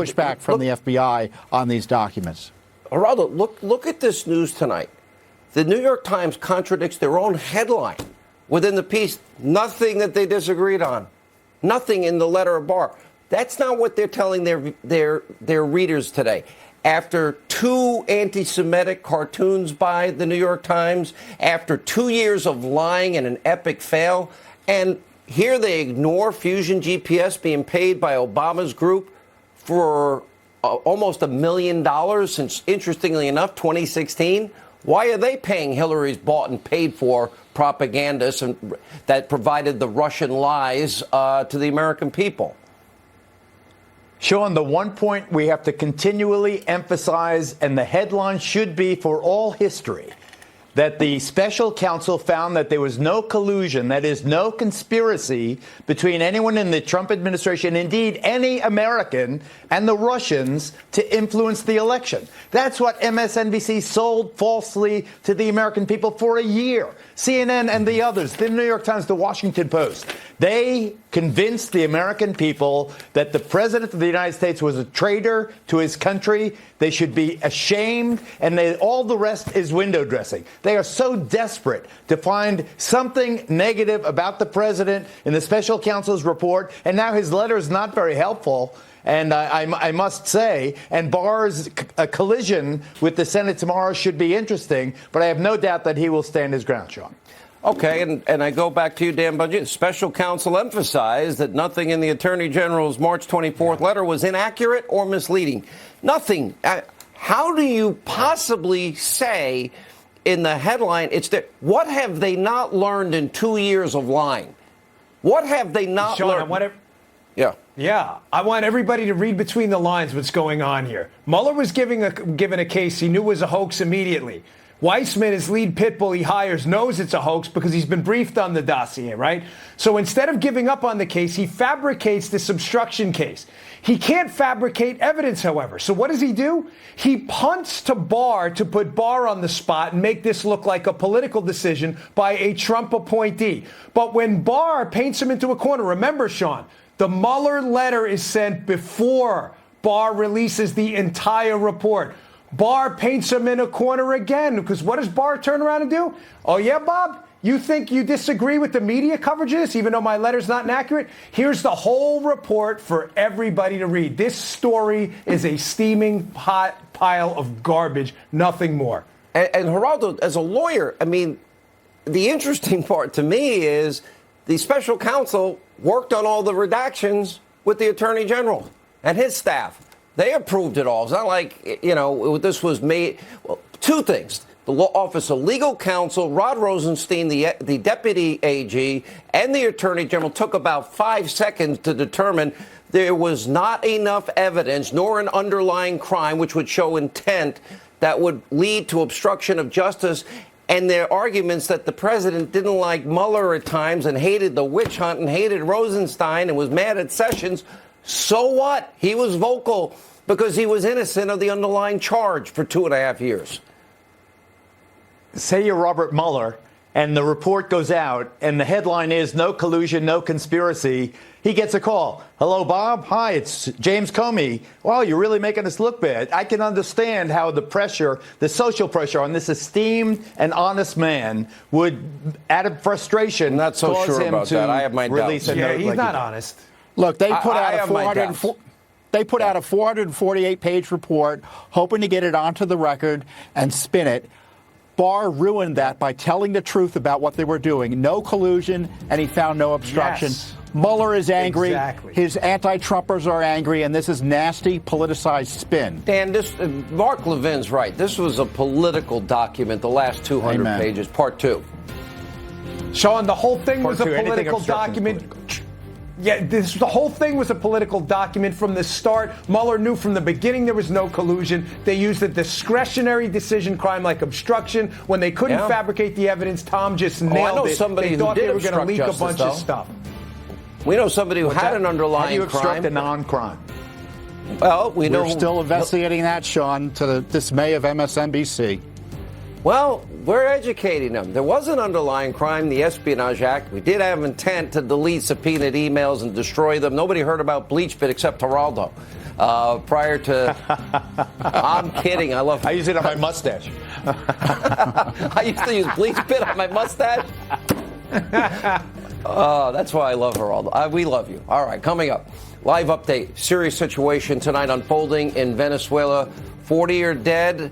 pushback from the FBI on these documents. Geraldo, look at this news tonight. The New York Times contradicts their own headline within the piece. Nothing that they disagreed on. Nothing in the letter of Barr. That's not what they're telling their readers today. After 2 anti-Semitic cartoons by the New York Times, after 2 years of lying and an epic fail, and here they ignore Fusion GPS being paid by Obama's group for almost $1 million since, interestingly enough, 2016. Why are they paying Hillary's bought and paid for propagandists that provided the Russian lies to the American people? Sean, the one point we have to continually emphasize, and the headline should be for all history, that the special counsel found that there was no collusion, that is, no conspiracy between anyone in the Trump administration, indeed any American, and the Russians to influence the election. That's what MSNBC sold falsely to the American people for a year. CNN and the others, the New York Times, the Washington Post, they convinced the American people that the president of the United States was a traitor to his country. They should be ashamed, and all the rest is window dressing. They are so desperate to find something negative about the president in the special counsel's report, and now his letter is not very helpful. And I must say, and Barr's collision with the Senate tomorrow should be interesting, but I have no doubt that he will stand his ground, Sean. Okay, and I go back to you, Dan Bongino. Special counsel emphasized that nothing in the Attorney General's March 24th letter was inaccurate or misleading. Nothing. How do you possibly say in the headline, what have they not learned in 2 years of lying? What have they not learned? Yeah, I want everybody to read between the lines what's going on here. Mueller was given a case he knew was a hoax immediately. Weissman, his lead pit bull he hires, knows it's a hoax because he's been briefed on the dossier, right? So instead of giving up on the case, he fabricates this obstruction case. He can't fabricate evidence, however. So what does he do? He punts to Barr to put Barr on the spot and make this look like a political decision by a Trump appointee. But when Barr paints him into a corner, remember, Sean, the Mueller letter is sent before Barr releases the entire report. Barr paints him in a corner again, because what does Barr turn around and do? Oh, yeah, Bob? You think you disagree with the media coverage of this, even though my letter's not inaccurate? Here's the whole report for everybody to read. This story is a steaming hot pile of garbage, nothing more. And Geraldo, as a lawyer, I mean, the interesting part to me is the special counsel worked on all the redactions with the Attorney General and his staff. They approved it all. It's not like, this was made. Well, 2 things. The Office of Legal Counsel, Rod Rosenstein, the Deputy AG, and the Attorney General took about 5 seconds to determine there was not enough evidence nor an underlying crime which would show intent that would lead to obstruction of justice. And their arguments that the president didn't like Mueller at times and hated the witch hunt and hated Rosenstein and was mad at Sessions. So what? He was vocal because he was innocent of the underlying charge for 2.5 years. Say you're Robert Mueller and the report goes out and the headline is no collusion, no conspiracy. He gets a call. Hello, Bob. Hi, it's James Comey. Wow, you're really making us look bad. I can understand how the pressure, the social pressure on this esteemed and honest man would, out of frustration, not so cause sure him about to that. I have my release doubts. a note. He's like not honest. Look, they put I out a 448-page report, hoping to get it onto the record and spin it. Barr ruined that by telling the truth about what they were doing. No collusion, and he found no obstruction. Yes. Mueller is angry. Exactly. His anti-Trumpers are angry, and this is nasty, politicized spin. Dan, Mark Levin's right. This was a political document, the last 200 Amen. pages, part 2. Sean, the whole thing Part was a 2, anything political obstruction's document. political. Yeah, the whole thing was a political document from the start. Mueller knew from the beginning there was no collusion. They used a discretionary decision crime like obstruction. When they couldn't fabricate the evidence, Tom just nailed it. They thought they were going to leak a bunch of stuff. We know somebody who had an underlying How do you obstruct crime. a non-crime? Well, we're still investigating that, Sean, to the dismay of MSNBC. Well, we're educating them. There was an underlying crime, the Espionage Act. We did have intent to delete subpoenaed emails and destroy them. Nobody heard about BleachBit except Geraldo. prior to. I'm kidding. I use it on my mustache. I used to use bleach pit on my mustache. Oh, that's why I love her. We love you. All right, coming up, live update. Serious situation tonight unfolding in Venezuela. 40 are dead.